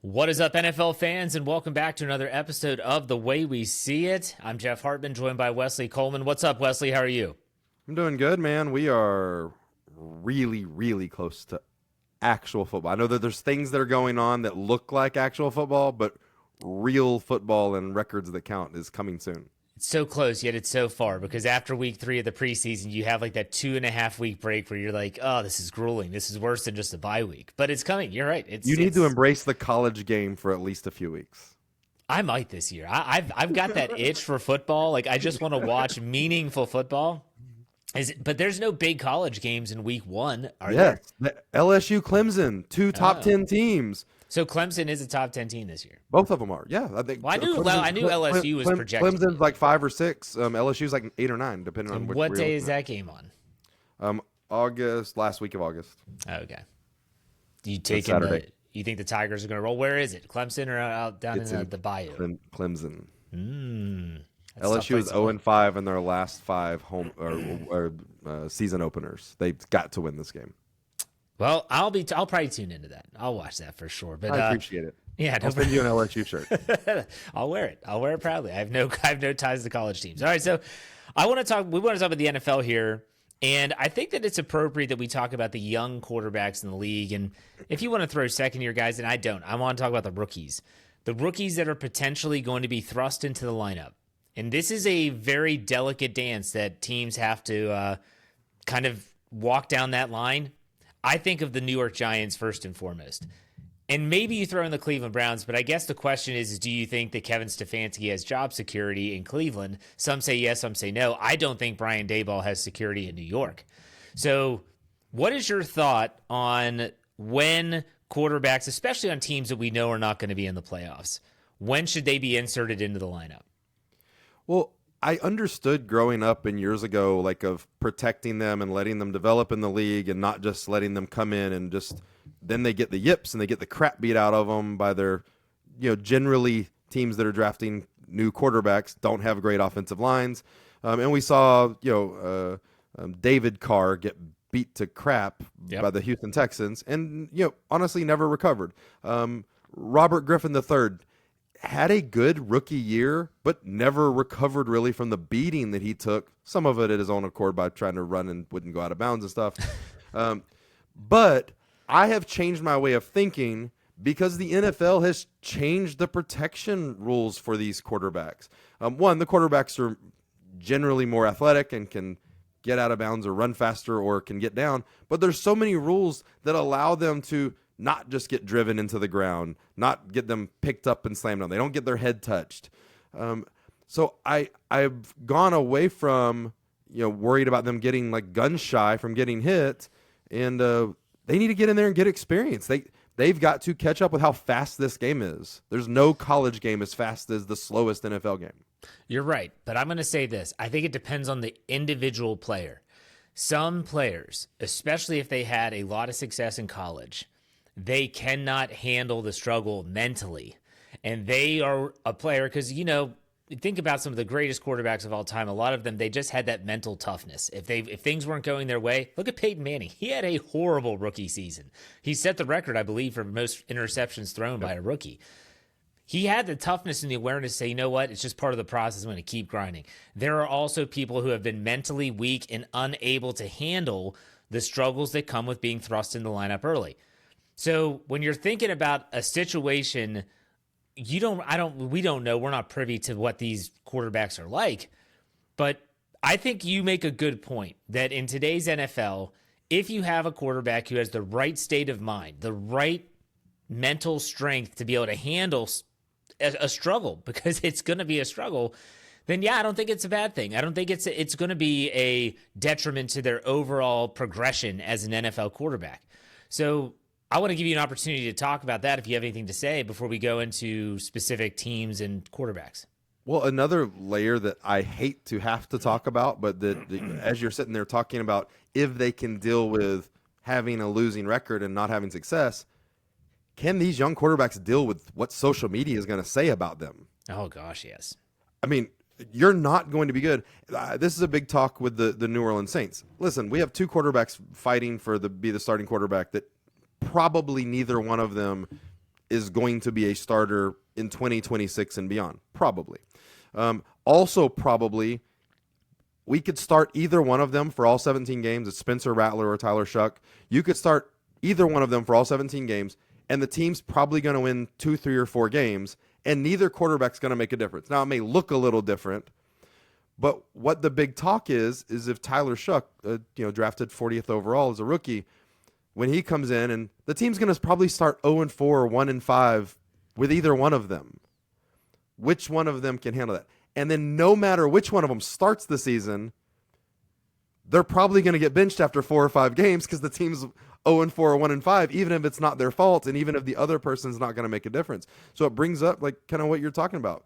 What is up, NFL fans, and welcome back to another episode of The Way We See It. I'm Jeff Hartman, joined by Wesley Coleman. What's up, Wesley? How are you? I'm doing good, man. We are really, really close to actual football. I know that there's things that are going on that look like actual football, but real football and records that count is coming soon. It's so close, yet it's so far, because after week 3 of the preseason, you have like that 2.5 week break where you're like, oh, this is grueling. This is worse than just a bye week. But it's coming. You're right. You need to embrace the college game for at least a few weeks. I might this year. I've got that itch for football. Like, I just want to watch meaningful football. But there's no big college games in week 1, are there? Yes, LSU, Clemson, two top 10 teams. So Clemson is a top 10 team this year. Both of them are. Yeah, I think. Well, I knew LSU was projected. Clemson's like 5 or 6. LSU's like 8 or 9, depending on what day is that game on? Last week of August. Okay. Do you you think the Tigers are going to roll? Where is it? Clemson or out down in the Bayou? Clemson. That's LSU is 0-5 in their last 5 home or season openers. They've got to win this game. Well, I'll probably tune into that. I'll watch that for sure. But I appreciate it. Yeah, I'll send you an LSU shirt. I'll wear it. I'll wear it proudly. I have no ties to college teams. All right, so we want to talk about the NFL here, and I think that it's appropriate that we talk about the young quarterbacks in the league. And if you want to throw second year guys, and I don't, I want to talk about the rookies that are potentially going to be thrust into the lineup. And this is a very delicate dance that teams have to kind of walk down that line. I think of the New York Giants first and foremost. And maybe you throw in the Cleveland Browns, but I guess the question is do you think that Kevin Stefanski has job security in Cleveland? Some say yes, some say no. I don't think Brian Daboll has security in New York. So what is your thought on when quarterbacks, especially on teams that we know are not going to be in the playoffs, when should they be inserted into the lineup? Well, I understood growing up and years ago, like of protecting them and letting them develop in the league and not just letting them come in and just then they get the yips and they get the crap beat out of them by their, generally teams that are drafting new quarterbacks don't have great offensive lines. And we saw, David Carr get beat to crap by the Houston Texans and, honestly never recovered. Robert Griffin III had a good rookie year, but never recovered really from the beating that he took. Some of it at his own accord by trying to run and wouldn't go out of bounds and stuff. But I have changed my way of thinking because the NFL has changed the protection rules for these quarterbacks. One, the quarterbacks are generally more athletic and can get out of bounds or run faster or can get down. But there's so many rules that allow them to not just get driven into the ground, not get them picked up and slammed on. They don't get their head touched. So I've gone away from, worried about them getting like gun shy from getting hit. And they need to get in there and get experience. They've got to catch up with how fast this game is. There's no college game as fast as the slowest NFL game. You're right, but I'm going to say this. I think it depends on the individual player. Some players, especially if they had a lot of success in college, they cannot handle the struggle mentally. And they are a player because, think about some of the greatest quarterbacks of all time. A lot of them, they just had that mental toughness. If things weren't going their way, look at Peyton Manning. He had a horrible rookie season. He set the record, I believe, for most interceptions thrown by a rookie. He had the toughness and the awareness to say, you know what, it's just part of the process. I'm going to keep grinding. There are also people who have been mentally weak and unable to handle the struggles that come with being thrust in the lineup early. So when you're thinking about a situation, we don't know. We're not privy to what these quarterbacks are like. But I think you make a good point that in today's NFL, if you have a quarterback who has the right state of mind, the right mental strength to be able to handle a struggle, because it's going to be a struggle, then I don't think it's a bad thing. I don't think it's going to be a detriment to their overall progression as an NFL quarterback. So I want to give you an opportunity to talk about that if you have anything to say before we go into specific teams and quarterbacks. Well, another layer that I hate to have to talk about, but as you're sitting there talking about if they can deal with having a losing record and not having success, can these young quarterbacks deal with what social media is going to say about them? Oh, gosh, yes. I mean, you're not going to be good. This is a big talk with the New Orleans Saints. Listen, we have two quarterbacks fighting for be the starting quarterback that probably neither one of them is going to be a starter in 2026 and beyond. Probably. Also, probably, we could start either one of them for all 17 games. It's Spencer Rattler or Tyler Shuck. You could start either one of them for all 17 games, and the team's probably going to win 2, 3, or 4 games, and neither quarterback's going to make a difference. Now, it may look a little different, but what the big talk is if Tyler Shuck, drafted 40th overall as a rookie, when he comes in, and the team's going to probably start 0-4 or 1-5 with either one of them. Which one of them can handle that? And then no matter which one of them starts the season, they're probably going to get benched after 4 or 5 games because the team's 0-4 or 1-5, even if it's not their fault and even if the other person's not going to make a difference. So it brings up like kind of what you're talking about.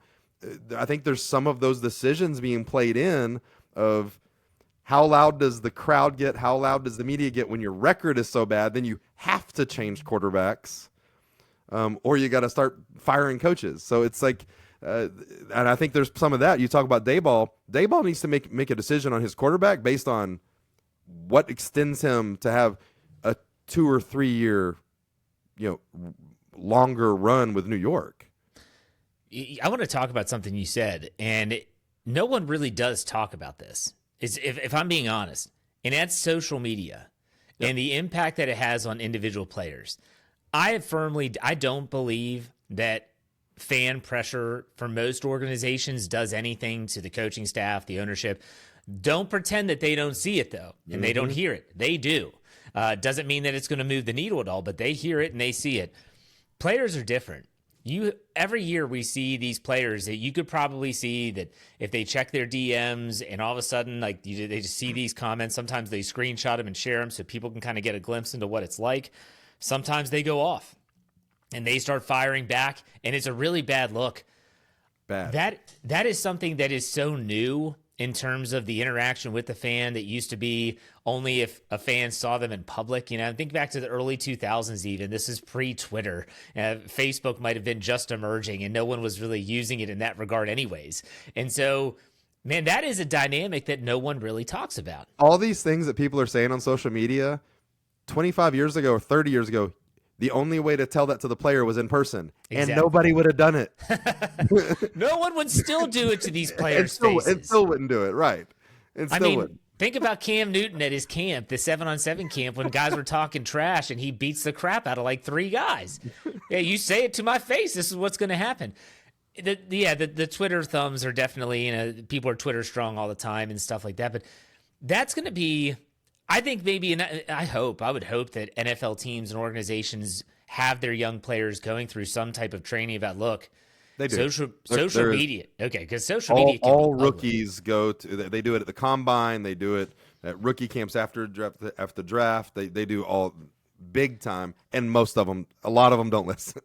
I think there's some of those decisions being played in of how loud does the crowd get, how loud does the media get when your record is so bad, then you have to change quarterbacks, or you got to start firing coaches. So it's like, and I think there's some of that. You talk about Dayball. Dayball needs to make a decision on his quarterback based on what extends him to have a 2 or 3 year, longer run with New York. I want to talk about something you said, and no one really does talk about this. If I'm being honest, and that's social media and the impact that it has on individual players. I don't believe that fan pressure for most organizations does anything to the coaching staff, the ownership. Don't pretend that they don't see it, though, and they don't hear it. They do. Doesn't mean that it's going to move the needle at all, but they hear it and they see it. Players are different. Every year we see these players that you could probably see that if they check their DMs and all of a sudden they just see these comments, sometimes they screenshot them and share them so people can kind of get a glimpse into what it's like. Sometimes they go off and they start firing back, and it's a really bad look. Bad. That is something that is so new in terms of the interaction with the fan that used to be only if a fan saw them in public. Think back to the early 2000s even. This is pre-Twitter. Facebook might have been just emerging, and no one was really using it in that regard anyways. And so, man, that is a dynamic that no one really talks about. All these things that people are saying on social media, 25 years ago or 30 years ago, the only way to tell that to the player was in person, and nobody would have done it. No one would still do it to these players' faces. It still wouldn't do it, right? Think about Cam Newton at his camp, the 7-on-7 camp, when guys were talking trash and he beats the crap out of like 3 guys. Yeah, you say it to my face. This is what's going to happen. The Twitter thumbs are definitely, people are Twitter strong all the time and stuff like that. But that's going to be, I think maybe, and I would hope that NFL teams and organizations have their young players going through some type of training about, look, they do. Social media. Okay, because social media can all be rookies go to. They do it at the combine. They do it at rookie camps after draft. They do all big time, and a lot of them don't listen.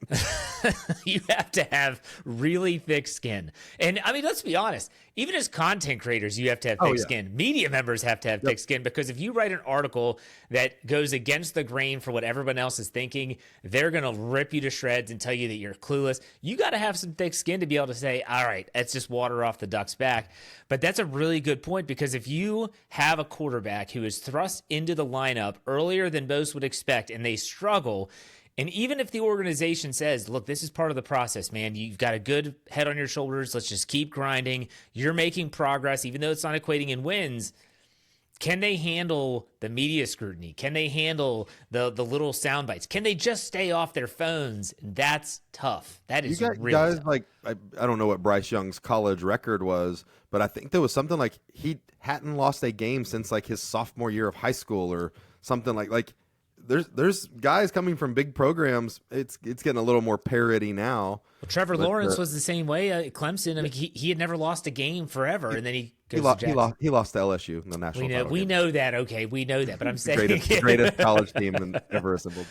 You have to have really thick skin. And let's be honest, even as content creators, you have to have thick skin. Media members have to have thick skin, because if you write an article that goes against the grain for what everyone else is thinking, they're going to rip you to shreds and tell you that you're clueless. You got to have some thick skin to be able to say, all right, that's just water off the duck's back. But that's a really good point, because if you have a quarterback who is thrust into the lineup earlier than most would expect and they struggle, and even if the organization says, look, this is part of the process, man, you've got a good head on your shoulders, let's just keep grinding, you're making progress, even though it's not equating in wins, can they handle the media scrutiny? Can they handle the little sound bites? Can they just stay off their phones? That's tough. That is really guys tough. Like, I don't know what Bryce Young's college record was, but I think there was something like he hadn't lost a game since like his sophomore year of high school or something like there's guys coming from big programs. It's getting a little more parity now. Well, Trevor Lawrence was the same way at Clemson. He had never lost a game forever, and then he lost to LSU in the national title. We know that. Okay, we know that. But I'm saying the greatest college team ever assembled.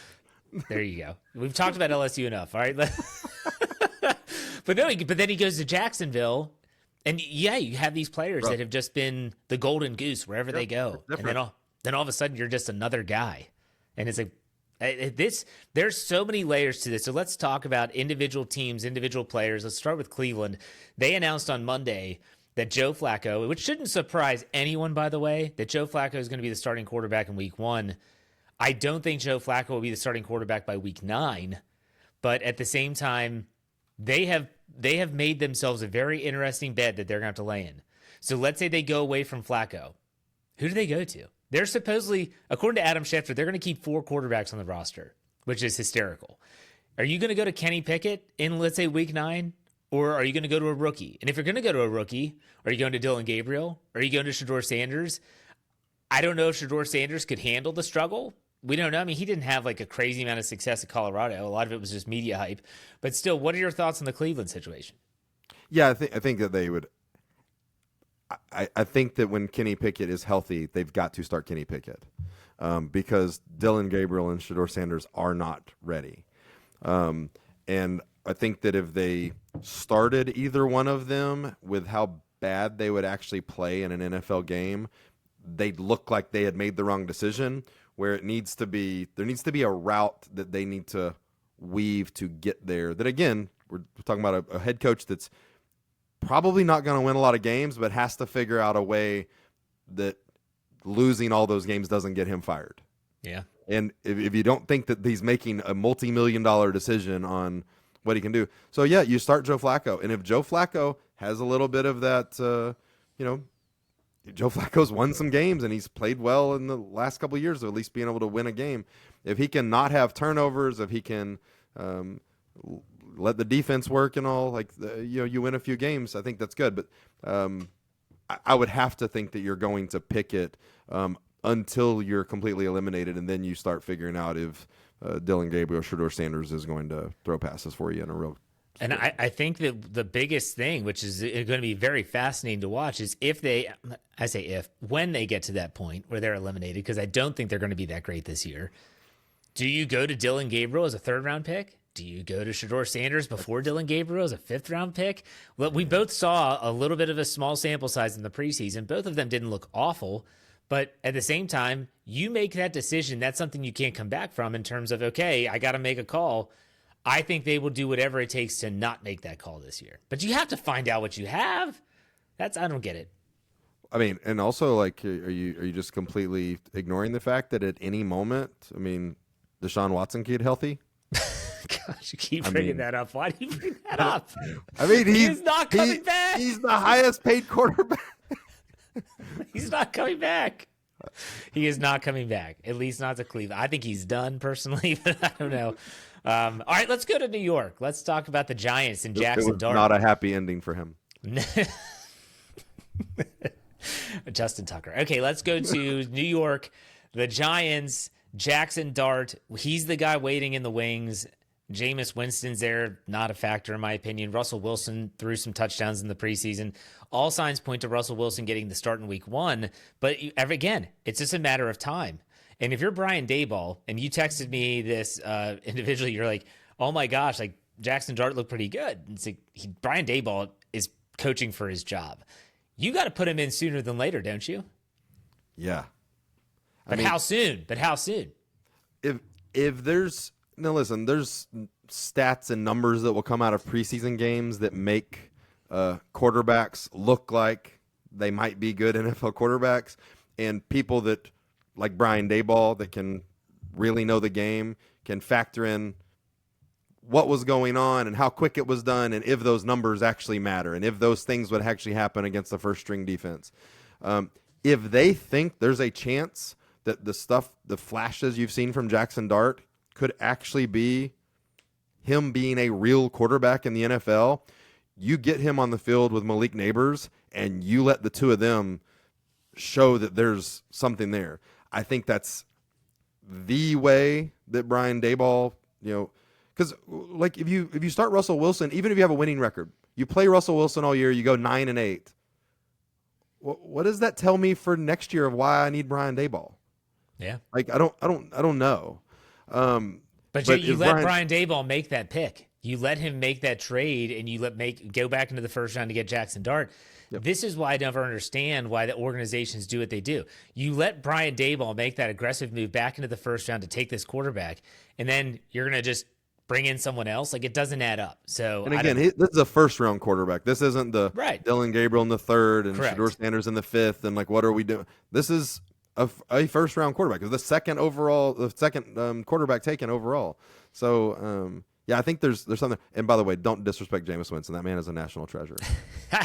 There you go. We've talked about LSU enough. All right. But then he goes to Jacksonville, and you have these players that have just been the golden goose wherever they go, and then all of a sudden you're just another guy. And it's like there's so many layers to this. So let's talk about individual teams, individual players. Let's start with Cleveland. They announced on Monday that Joe Flacco, which shouldn't surprise anyone, by the way, that Joe Flacco is going to be the starting quarterback in week 1. I don't think Joe Flacco will be the starting quarterback by week 9, but at the same time, they have made themselves a very interesting bed that they're going to have to lay in. So let's say they go away from Flacco. Who do they go to? They're supposedly, according to Adam Schefter, they're going to keep 4 quarterbacks on the roster, which is hysterical. Are you going to go to Kenny Pickett in, let's say, week 9? Or are you going to go to a rookie? And if you're going to go to a rookie, are you going to Dylan Gabriel? Are you going to Shedeur Sanders? I don't know if Shedeur Sanders could handle the struggle. We don't know. I mean, he didn't have like a crazy amount of success at Colorado. A lot of it was just media hype. But still, what are your thoughts on the Cleveland situation? Yeah, I think that they would. I think that when Kenny Pickett is healthy, they've got to start Kenny Pickett because Dylan Gabriel and Shedeur Sanders are not ready. And I think that if they started either one of them with how bad they would actually play in an NFL game, they'd look like they had made the wrong decision. Where there needs to be a route that they need to weave to get there. That again, we're talking about a head coach that's probably not going to win a lot of games, but has to figure out a way that losing all those games doesn't get him fired. Yeah. And if you don't think that he's making a multi-million-dollar decision on what he can do. So, yeah, you start Joe Flacco. And if Joe Flacco has a little bit of that, Joe Flacco's won some games and he's played well in the last couple of years of at least being able to win a game. If he can not have turnovers, if he can let the defense work and all, you win a few games, I think that's good. But I would have to think that you're going to pick it until you're completely eliminated, and then you start figuring out if Dylan Gabriel or Shedeur Sanders is going to throw passes for you in a real. And I think that the biggest thing, which is going to be very fascinating to watch, is when they get to that point where they're eliminated, because I don't think they're going to be that great this year. Do you go to Dylan Gabriel as a 3rd-round pick? Do you go to Shedeur Sanders before Dylan Gabriel as a 5th-round pick? Well, we both saw a little bit of a small sample size in the preseason. Both of them didn't look awful, but at the same time, you make that decision. That's something you can't come back from in terms of, okay, I got to make a call. I think they will do whatever it takes to not make that call this year. But you have to find out what you have. I don't get it. I mean, and also, are you just completely ignoring the fact that at any moment, Deshaun Watson could get healthy? Gosh, you keep bringing that up. Why do you bring that up? He's not coming back. He's the highest paid quarterback. He's not coming back. He is not coming back, at least not to Cleveland. I think he's done personally, but I don't know. All right, let's go to New York. Let's talk about the Giants and Jackson Dart. Not a happy ending for him. Justin Tucker. Okay, let's go to New York. The Giants, Jackson Dart. He's the guy waiting in the wings. Jameis Winston's there, not a factor in my opinion. Russell Wilson threw some touchdowns in the preseason. All signs point to Russell Wilson getting the start in week 1. But again, it's just a matter of time. And if you're Brian Daboll and you texted me this individually, you're like, oh my gosh, like Jackson Dart looked pretty good. And it's like, Brian Daboll is coaching for his job. You got to put him in sooner than later, don't you? Yeah. How soon? If there's there's stats and numbers that will come out of preseason games that make quarterbacks look like they might be good NFL quarterbacks, and people that like Brian Daboll that can really know the game can factor in what was going on and how quick it was done, and if those numbers actually matter, and if those things would actually happen against the first string defense. If they think there's a chance that the flashes you've seen from Jackson Dart could actually be him being a real quarterback in the NFL, you get him on the field with Malik Neighbors and you let the two of them show that there's something there. I think that's the way that Brian Daboll, because like if you start Russell Wilson, even if you have a winning record, you play Russell Wilson all year, you go 9-8. What does that tell me for next year of why I need Brian Daboll? Yeah, like I don't know. But you let Brian Daboll make that pick. You let him make that trade, and you go back into the first round to get Jackson Dart. Yep. This is why I never understand why the organizations do what they do. You let Brian Daboll make that aggressive move back into the first round to take this quarterback, and then you're going to just bring in someone else. Like, it doesn't add up. So, and again, this is a first-round quarterback. This isn't the Dylan Gabriel in the 3rd and Shedeur Sanders in the 5th, and like, what are we doing? This is a first-round quarterback. It's the second quarterback taken overall. So, Yeah, I think there's something. And by the way, don't disrespect Jameis Winston. That man is a national treasure.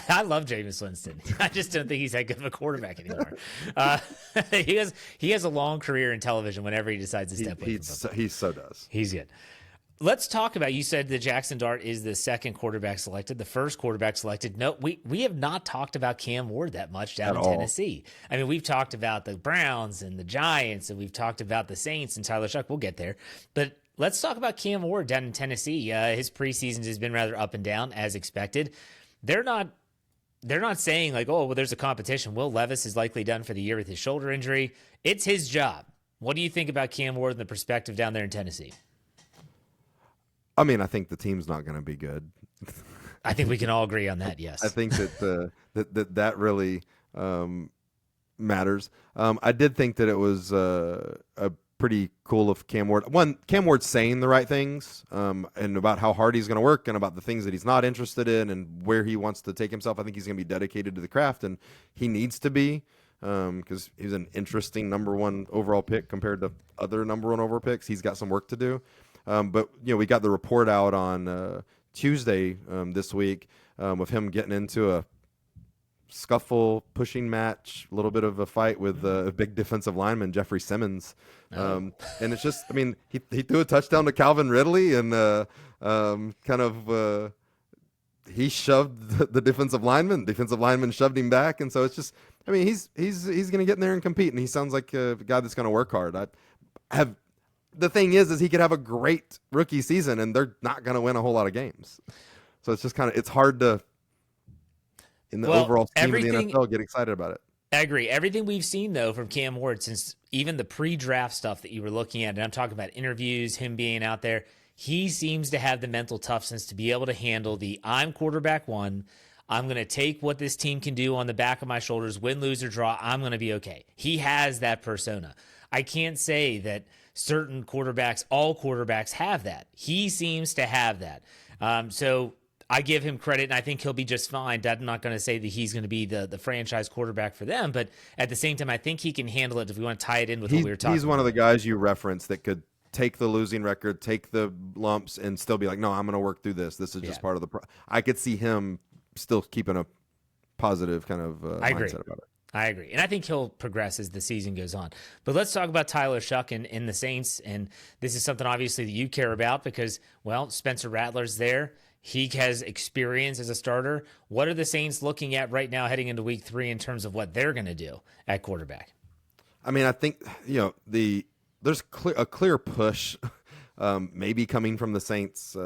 I love Jameis Winston. I just don't think he's that good of a quarterback anymore. He has a long career in television whenever he decides to step away from football. He so does. He's good. Let's talk about, you said that Jackson Dart is the second quarterback selected, the first quarterback selected. No, we have not talked about Cam Ward that much down in Tennessee. I mean, we've talked about the Browns and the Giants, and we've talked about the Saints and Tyler Shuck. We'll get there. But let's talk about Cam Ward down in Tennessee. His preseason has been rather up and down, as expected. They're not saying like, oh, well, there's a competition. Will Levis is likely done for the year with his shoulder injury. It's his job. What do you think about Cam Ward and the perspective down there in Tennessee? I mean, I think the team's not going to be good. I think we can all agree on that, yes. I think that that really matters. I did think that it was a pretty cool of Cam Ward. One, Cam Ward's saying the right things and about how hard he's going to work and about the things that he's not interested in and where he wants to take himself. I think he's going to be dedicated to the craft, and he needs to be because he's an interesting number one overall pick compared to other number one overall picks. He's got some work to do. But, we got the report out on Tuesday this week of him getting into a scuffle, pushing match, a little bit of a fight with a big defensive lineman, Jeffrey Simmons. And it's just, I mean, he threw a touchdown to Calvin Ridley and he shoved the defensive lineman. Defensive lineman shoved him back. And so it's just, I mean, he's going to get in there and compete, and he sounds like a guy that's going to work hard. The thing is he could have a great rookie season, and they're not going to win a whole lot of games. So it's just it's hard to, in the overall scheme of the NFL, get excited about it. I agree. Everything we've seen, though, from Cam Ward, since even the pre-draft stuff that you were looking at, and I'm talking about interviews, him being out there, he seems to have the mental toughness to be able to handle I'm quarterback one. I'm going to take what this team can do on the back of my shoulders, win, lose, or draw. I'm going to be okay. He has that persona. I can't say that certain quarterbacks, all quarterbacks have that. He seems to have that. So I give him credit, and I think he'll be just fine. I'm not going to say that he's going to be the franchise quarterback for them, but at the same time, I think he can handle it if we want to tie it in with what we were talking about. He's one of the guys you referenced that could take the losing record, take the lumps, and still be like, no, I'm going to work through this. This is just part of the I could see him still keeping a positive kind of mindset about it. I agree. And I think he'll progress as the season goes on. But let's talk about Tyler Shuck and the Saints. And this is something obviously that you care about because, well, Spencer Rattler's there. He has experience as a starter. What are the Saints looking at right now heading into week 3 in terms of what they're going to do at quarterback? I mean, I think, there's a clear push maybe coming from the Saints.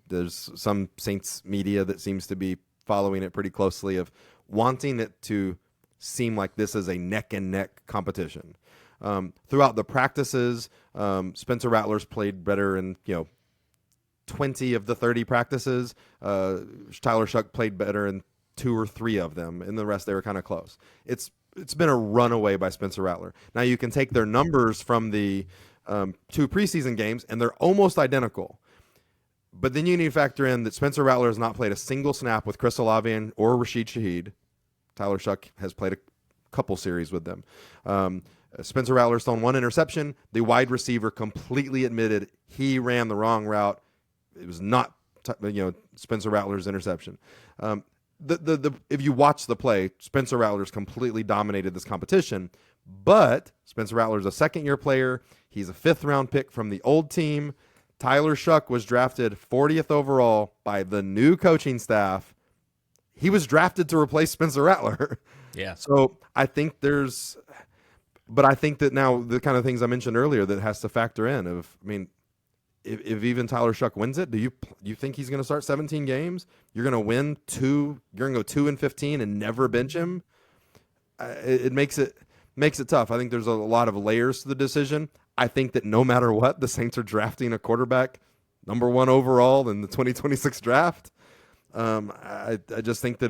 There's some Saints media that seems to be following it pretty closely of wanting it to seem like this is a neck-and-neck competition. Throughout the practices, Spencer Rattler's played better in 20 of the 30 practices. Tyler Shuck played better in 2 or 3 of them. In the rest, they were kind of close. It's been a runaway by Spencer Rattler. Now, you can take their numbers from the 2 preseason games, and they're almost identical. But then you need to factor in that Spencer Rattler has not played a single snap with Chris Olave or Rashid Shaheed. Tyler Shuck has played a couple series with them. Spencer Rattler's thrown 1 interception. The wide receiver completely admitted he ran the wrong route. It was not, Spencer Rattler's interception. If you watch the play, Spencer Rattler's completely dominated this competition. But Spencer Rattler's a second-year player. He's a 5th-round pick from the old team. Tyler Shuck was drafted 40th overall by the new coaching staff. He was drafted to replace Spencer Rattler. Yeah. So I think but I think that now the kind of things I mentioned earlier that has to factor in if even Tyler Shuck wins it, do you think he's going to start 17 games? You're going to win 2. You're going to go 2-15 and never bench him. It makes it tough. I think there's a lot of layers to the decision. I think that no matter what, the Saints are drafting a quarterback number 1 overall in the 2026 draft. I just think that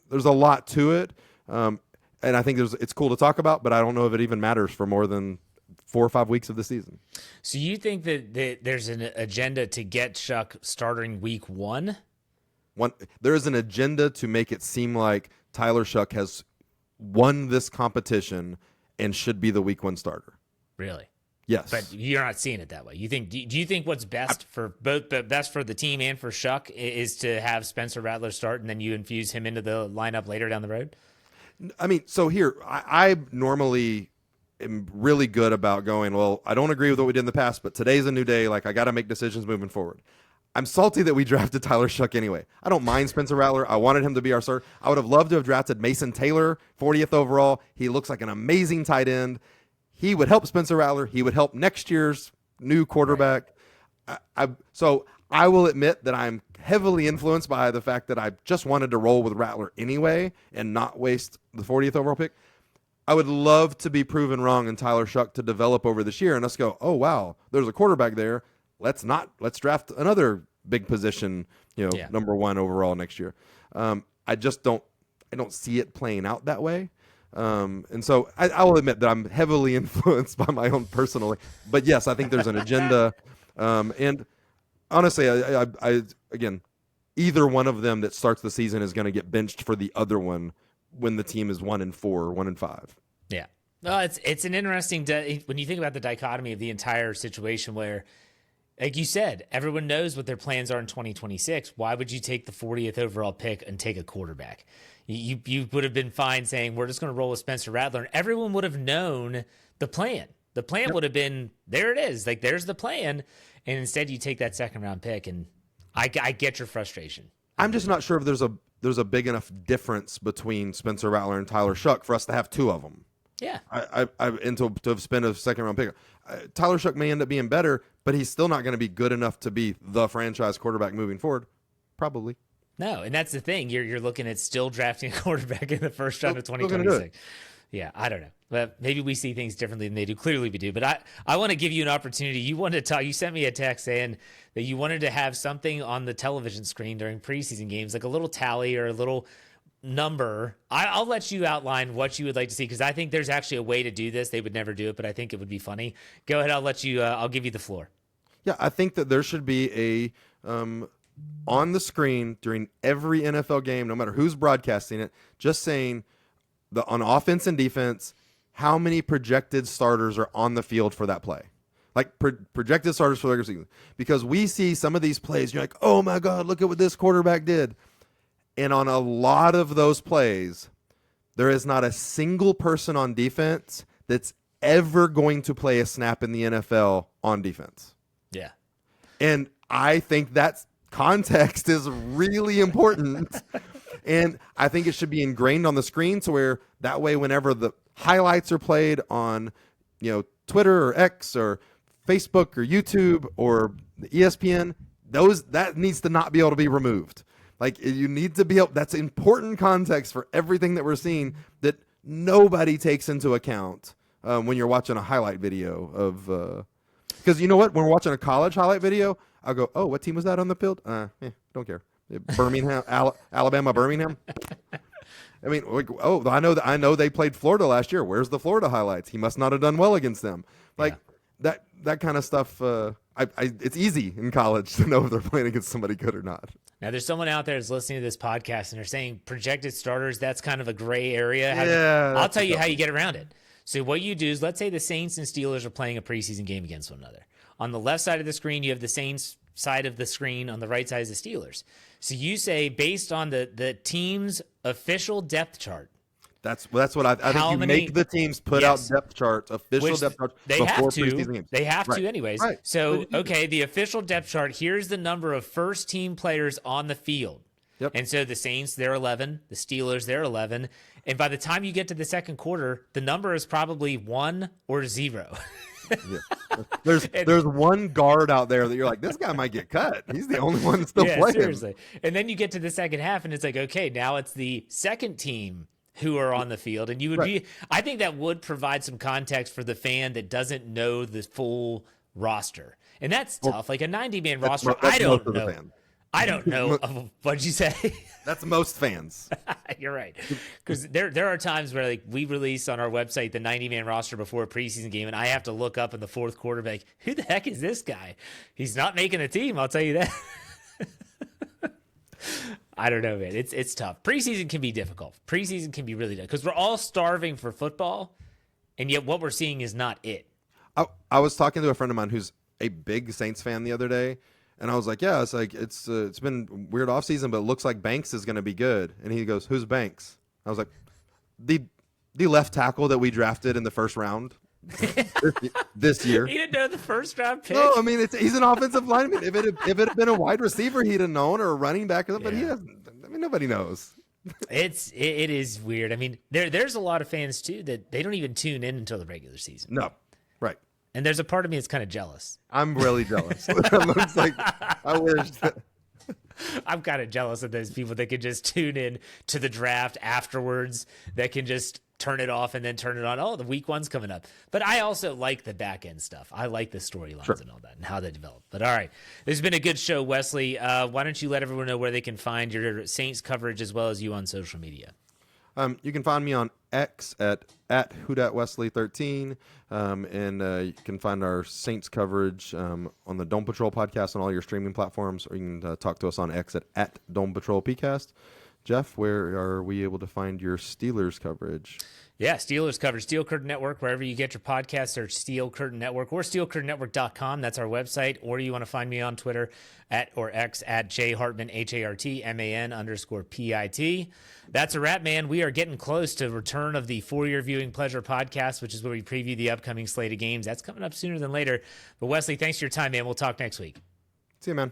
there's a lot to it, and I think it's cool to talk about, but I don't know if it even matters for more than 4 or 5 weeks of the season. So you think that there's an agenda to get Shuck starting week 1? There is an agenda to make it seem like Tyler Shuck has won this competition and should be the week 1 starter. Really? Yes. But you're not seeing it that way. You think? Do you think what's best for both, best for the team and for Shuck is to have Spencer Rattler start and then you infuse him into the lineup later down the road? I mean, so here, I normally am really good about going, well, I don't agree with what we did in the past, but today's a new day. Like, I got to make decisions moving forward. I'm salty that we drafted Tyler Shuck anyway. I don't mind Spencer Rattler. I wanted him to be our starter. I would have loved to have drafted Mason Taylor, 40th overall. He looks like an amazing tight end. He would help Spencer Rattler. He would help next year's new quarterback. So I will admit that I'm heavily influenced by the fact that I just wanted to roll with Rattler anyway and not waste the 40th overall pick. I would love to be proven wrong and Tyler Shuck to develop over this year and us go, oh, wow, there's a quarterback there. Let's draft another big position, number 1 overall next year. I don't see it playing out that way. And so I will admit that I'm heavily influenced by my own personal, but yes, I think there's an agenda. And honestly, I again, either one of them that starts the season is going to get benched for the other one when the team is 1-4, 1-5. Yeah. Well, it's an interesting, when you think about the dichotomy of the entire situation where, like you said, everyone knows what their plans are in 2026. Why would you take the 40th overall pick and take a quarterback? You would have been fine saying, we're just going to roll with Spencer Rattler, and everyone would have known the plan. The plan would have been, there it is. Like, there's the plan. And instead you take that second round pick, and I get your frustration. I'm just not sure if there's a big enough difference between Spencer Rattler and Tyler Shuck for us to have two of them. Yeah. And to have spent a second round pick. Tyler Shuck may end up being better, but he's still not going to be good enough to be the franchise quarterback moving forward. Probably. No, and that's the thing. You're looking at still drafting a quarterback in the first round of 2026. Yeah, I don't know. But maybe we see things differently than they do. Clearly we do. But I want to give you an opportunity. You wanted to talk. You sent me a text saying that you wanted to have something on the television screen during preseason games, like a little tally or a little number. I'll let you outline what you would like to see, because I think there's actually a way to do this. They would never do it, but I think it would be funny. Go ahead. I'll give you the floor. Yeah, I think that there should be a on the screen during every NFL game, no matter who's broadcasting it, just saying on offense and defense, how many projected starters are on the field for that play. Like projected starters for the regular season. Because we see some of these plays, you're like, oh my God, look at what this quarterback did. And on a lot of those plays, there is not a single person on defense that's ever going to play a snap in the NFL on defense. Yeah. And I think that context is really important. And I think it should be ingrained on the screen to where that way whenever the highlights are played on, Twitter or X or Facebook or YouTube or the ESPN, that needs to not be able to be removed. Like, you need to be able, that's important context for everything that we're seeing that nobody takes into account when you're watching a highlight video of, because you know what, when we're watching a college highlight video, I'll go, oh, what team was that on the field? Don't care. Birmingham, Alabama, Birmingham. I mean, I know they played Florida last year. Where's the Florida highlights? He must not have done well against them. Like that kind of stuff. It's easy in college to know if they're playing against somebody good or not. Now, there's someone out there that's listening to this podcast and they're saying projected starters. That's kind of a gray area. I'll tell you how you get around it. So what you do is, let's say the Saints and Steelers are playing a preseason game against one another. On the left side of the screen, you have the Saints side of the screen. On the right side is the Steelers. So you say, based on the team's official depth chart. That's what I think you make the teams put out depth charts, official depth charts before preseason games. They have to anyways. Right. So, okay, the official depth chart, here's the number of first-team players on the field. Yep. And so the Saints, they're 11. The Steelers, they're 11. And by the time you get to the second quarter, the number is probably 1 or 0. Yeah. There's one guard out there that you're like, this guy might get cut. He's the only one that's still playing. Seriously. And then you get to the second half, and it's like, okay, now it's the second team who are on the field. And you would be – I think that would provide some context for the fan that doesn't know the full roster. And that's tough. Like a 90-man roster, I don't know. I don't know. What'd you say? That's most fans. You're right. Because there are times where, like, we release on our website the 90-man roster before a preseason game, and I have to look up in the fourth quarter, like, who the heck is this guy? He's not making a team, I'll tell you that. I don't know, man. It's tough. Preseason can be difficult. Preseason can be really difficult because we're all starving for football, and yet what we're seeing is not it. I was talking to a friend of mine who's a big Saints fan the other day, and I was like, yeah, it's like it's been a weird offseason, but it looks like Banks is going to be good. And he goes, who's Banks? I was like, the left tackle that we drafted in the first round this year. You didn't know the first round pick? No, I mean he's an offensive lineman. If it had been a wide receiver, he'd have known, or a running back, but he hasn't. I mean, nobody knows. It is weird. I mean, there's a lot of fans too that they don't even tune in until the regular season. No, right. And there's a part of me that's kind of jealous. I'm really jealous. It's like, I wish that. I'm kind of jealous of those people that can just tune in to the draft afterwards, that can just turn it off and then turn it on. Oh, the week one's coming up. But I also like the back end stuff. I like the storylines and all that and how they develop. But all right, this has been a good show, Wesley. Why don't you let everyone know where they can find your Saints coverage as well as you on social media? You can find me on X at WhoDatWesley13, and you can find our Saints coverage on the Dome Patrol podcast on all your streaming platforms, or you can talk to us on X at Dome Patrol PCast. Jeff, where are we able to find your Steelers coverage? Yeah, Steelers coverage, Steel Curtain Network, wherever you get your podcast, search Steel Curtain Network or SteelCurtainNetwork.com. That's our website. Or you want to find me on Twitter or X at jhartman, HARTMAN_PIT. That's a wrap, man. We are getting close to return of the For Your Viewing Pleasure podcast, which is where we preview the upcoming slate of games. That's coming up sooner than later. But Wesley, thanks for your time, man. We'll talk next week. See you, man.